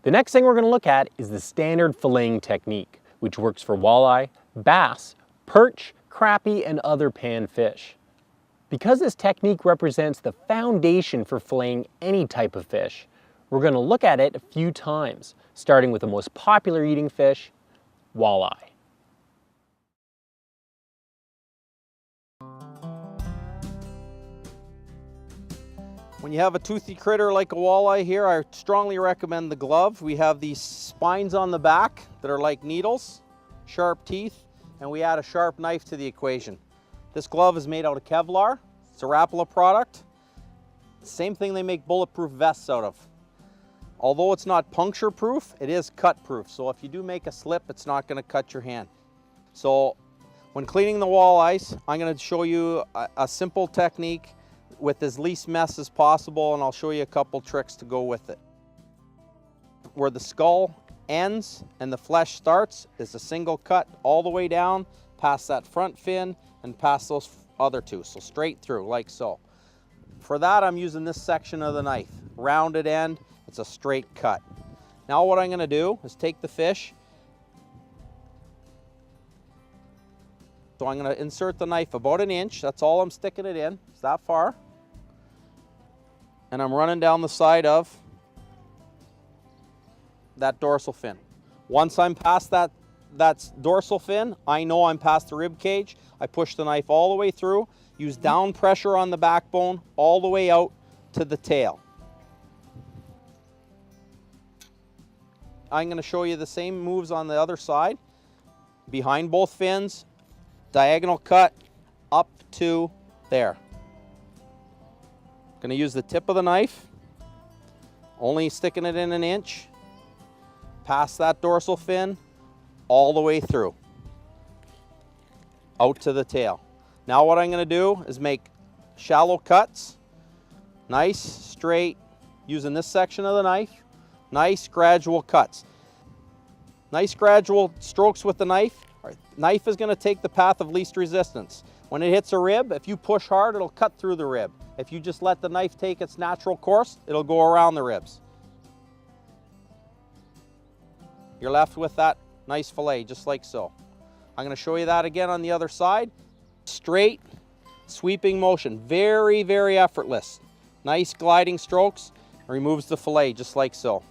The next thing we're going to look at is the standard filleting technique, which works for walleye, bass, perch, crappie, and other pan fish. Because this technique represents the foundation for filleting any type of fish, we're going to look at it a few times, starting with the most popular eating fish, walleye. When you have a toothy critter like a walleye here, I strongly recommend the glove. We have these spines on the back that are like needles, sharp teeth, and we add a sharp knife to the equation. This glove is made out of Kevlar. It's a Rapala product. Same thing they make bulletproof vests out of. Although it's not puncture proof, it is cut proof. So if you do make a slip, it's not going to cut your hand. So when cleaning the walleyes, I'm going to show you a simple technique with as least mess as possible, and I'll show you a couple tricks to go with it. Where the skull ends and the flesh starts is a single cut all the way down past that front fin and past those other two, so straight through like so. For that, I'm using this section of the knife, rounded end. It's a straight cut. Now what I'm going to do is take the fish. So I'm going to insert the knife about an inch. That's all I'm sticking it in. It's that far. And I'm running down the side of that dorsal fin. Once I'm past that dorsal fin, I know I'm past the rib cage. I push the knife all the way through, use down pressure on the backbone all the way out to the tail. I'm going to show you the same moves on the other side. Behind both fins, diagonal cut up to there. Going to use the tip of the knife, only sticking it in an inch, past that dorsal fin, all the way through, out to the tail. Now what I'm going to do is make shallow cuts, nice, straight, using this section of the knife, nice gradual cuts. Nice gradual strokes with the knife. Knife is going to take the path of least resistance. When it hits a rib, if you push hard, it'll cut through the rib. If you just let the knife take its natural course, it'll go around the ribs. You're left with that nice fillet, just like so. I'm going to show you that again on the other side. Straight, sweeping motion, very, very effortless. Nice gliding strokes, removes the fillet, just like so.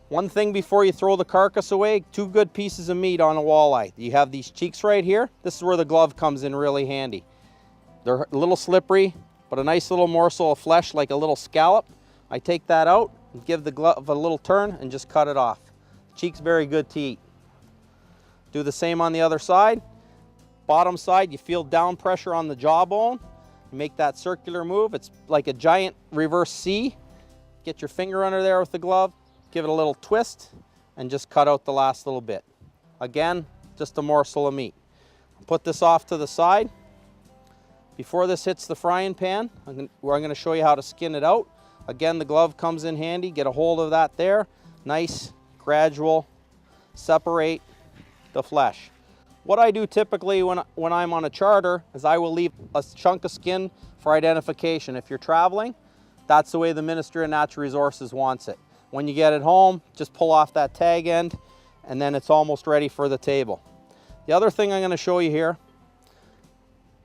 One thing before you throw the carcass away, two good pieces of meat on a walleye. You have these cheeks right here. This is where the glove comes in really handy. They're a little slippery, but a nice little morsel of flesh like a little scallop. I take that out and give the glove a little turn and just cut it off. Cheek's very good to eat. Do the same on the other side. Bottom side, you feel down pressure on the jawbone. You make that circular move. It's like a giant reverse C. Get your finger under there with the glove, give it a little twist, and just cut out the last little bit. Again, just a morsel of meat. Put this off to the side. Before this hits the frying pan, I'm going to show you how to skin it out. Again, the glove comes in handy. Get a hold of that there. Nice, gradual, separate the flesh. What I do typically when I'm on a charter is I will leave a chunk of skin for identification. If you're traveling, that's the way the Ministry of Natural Resources wants it. When you get it home, just pull off that tag end, and then it's almost ready for the table. The other thing I'm going to show you here,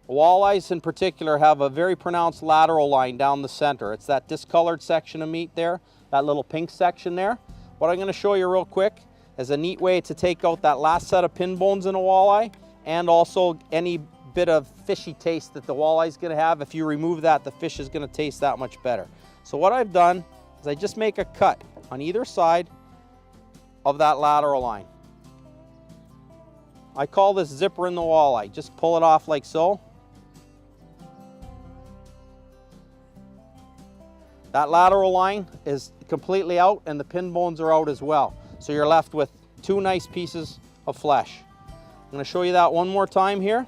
walleyes in particular have a very pronounced lateral line down the center. It's that discolored section of meat there, that little pink section there. What I'm going to show you real quick is a neat way to take out that last set of pin bones in a walleye, and also any bit of fishy taste that the walleye is going to have. If you remove that, the fish is going to taste that much better. So what I've done is I just make a cut on either side of that lateral line. I call this zipper in the walleye. Just pull it off like so. That lateral line is completely out and the pin bones are out as well. So you're left with two nice pieces of flesh. I'm going to show you that one more time here.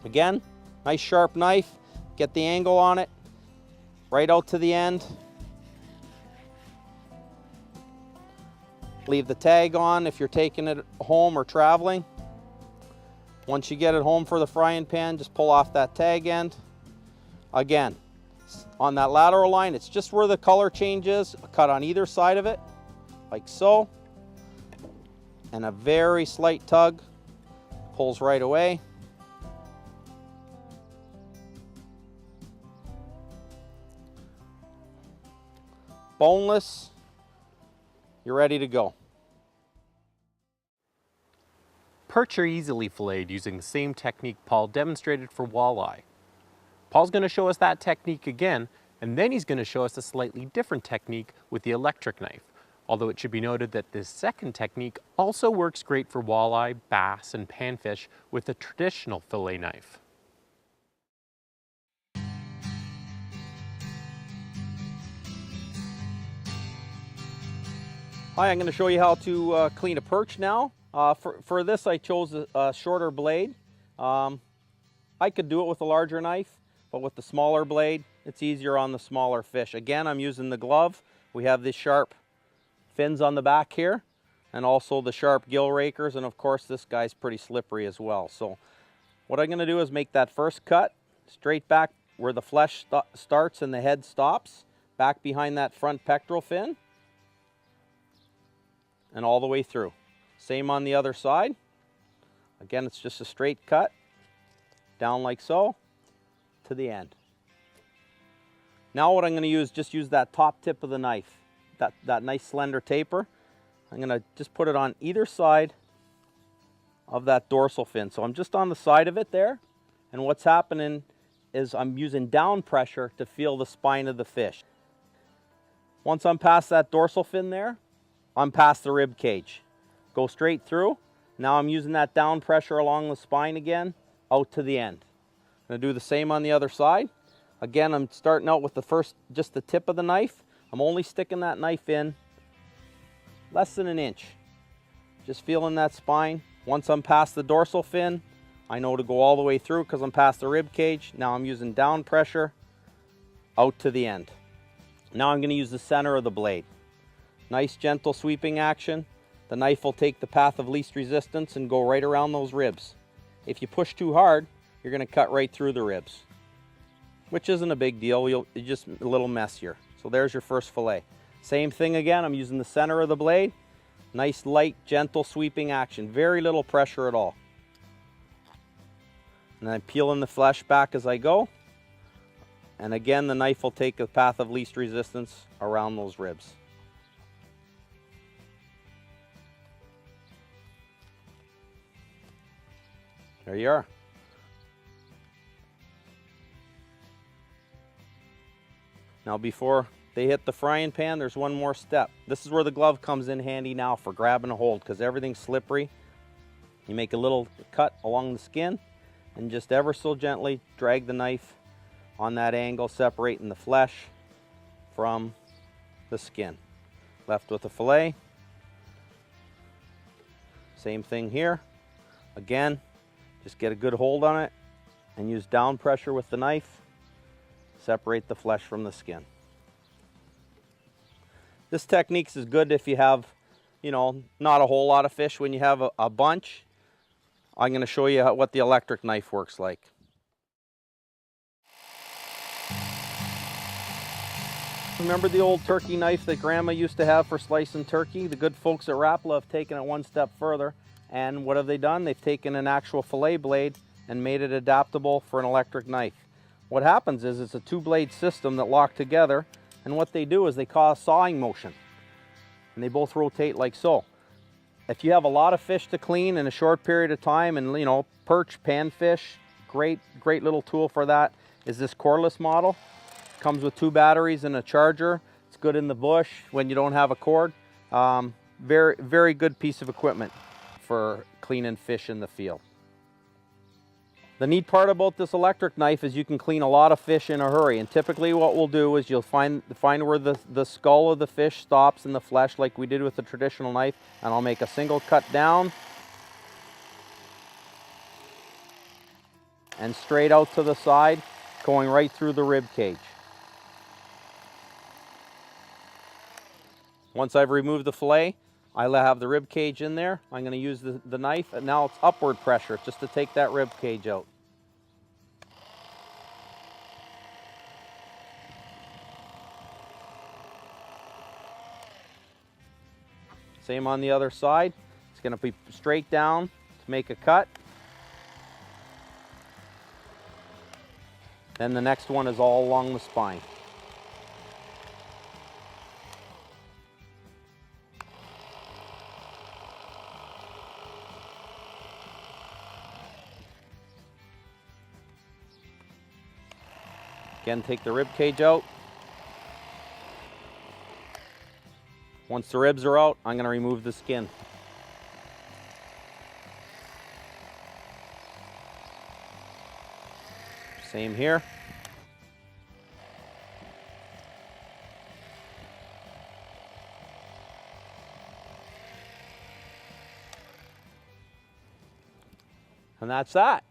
Again, nice sharp knife. Get the angle on it. Right out to the end. Leave the tag on if you're taking it home or traveling. Once you get it home for the frying pan, just pull off that tag end. Again, On that lateral line, it's just where the color changes, a cut on either side of it, like so. And a very slight tug, pulls right away. Boneless, you're ready to go. Perch are easily filleted using the same technique Paul demonstrated for walleye. Paul's going to show us that technique again, and then he's going to show us a slightly different technique with the electric knife. Although it should be noted that this second technique also works great for walleye, bass, and panfish with a traditional fillet knife. Hi, I'm going to show you how to clean a perch now. For this, I chose a shorter blade. I could do it with a larger knife, but with the smaller blade, it's easier on the smaller fish. Again, I'm using the glove. We have these sharp fins on the back here, and also the sharp gill rakers, and of course this guy's pretty slippery as well. So what I'm going to do is make that first cut straight back where the flesh starts and the head stops, back behind that front pectoral fin, and all the way through. Same on the other side. Again, it's just a straight cut down like so to the end. Now what I'm going to use, just use that top tip of the knife, that nice slender taper. I'm going to just put it on either side of that dorsal fin. So I'm just on the side of it there, and what's happening is I'm using down pressure to feel the spine of the fish. Once I'm past that dorsal fin there, I'm past the rib cage. Go straight through. Now I'm using that down pressure along the spine again, out to the end. I'm going to do the same on the other side. Again, I'm starting out with just the tip of the knife. I'm only sticking that knife in less than an inch. Just feeling that spine. Once I'm past the dorsal fin, I know to go all the way through because I'm past the rib cage. Now I'm using down pressure out to the end. Now I'm going to use the center of the blade. Nice gentle sweeping action. The knife will take the path of least resistance and go right around those ribs. If you push too hard, you're going to cut right through the ribs, which isn't a big deal. It's just a little messier. So there's your first fillet. Same thing again. I'm using the center of the blade. Nice light gentle sweeping action. Very little pressure at all. And I'm peeling the flesh back as I go. And again, the knife will take the path of least resistance around those ribs. There you are. Now before they hit the frying pan, there's one more step. This is where the glove comes in handy now for grabbing a hold because everything's slippery. You make a little cut along the skin and just ever so gently drag the knife on that angle, separating the flesh from the skin. Left with a fillet. Same thing here. Again, just get a good hold on it and use down pressure with the knife. Separate the flesh from the skin. This technique is good if you have, not a whole lot of fish. When you have a bunch, I'm going to show you what the electric knife works like. Remember the old turkey knife that Grandma used to have for slicing turkey? The good folks at Rapala have taken it one step further. And what have they done? They've taken an actual fillet blade and made it adaptable for an electric knife. What happens is it's a two-blade system that lock together, and what they do is they cause sawing motion. And they both rotate like so. If you have a lot of fish to clean in a short period of time, and perch, panfish, great little tool for that is this cordless model. Comes with 2 batteries and a charger. It's good in the bush when you don't have a cord. Very, very good piece of equipment for cleaning fish in the field. The neat part about this electric knife is you can clean a lot of fish in a hurry, and typically what we'll do is you'll find where the skull of the fish stops in the flesh like we did with the traditional knife, and I'll make a single cut down and straight out to the side, going right through the rib cage. Once I've removed the fillet, I have the rib cage in there. I'm going to use the knife, and now it's upward pressure just to take that rib cage out. Same on the other side. It's going to be straight down to make a cut. Then the next one is all along the spine. Again, take the rib cage out. Once the ribs are out, I'm going to remove the skin. Same here. And that's that.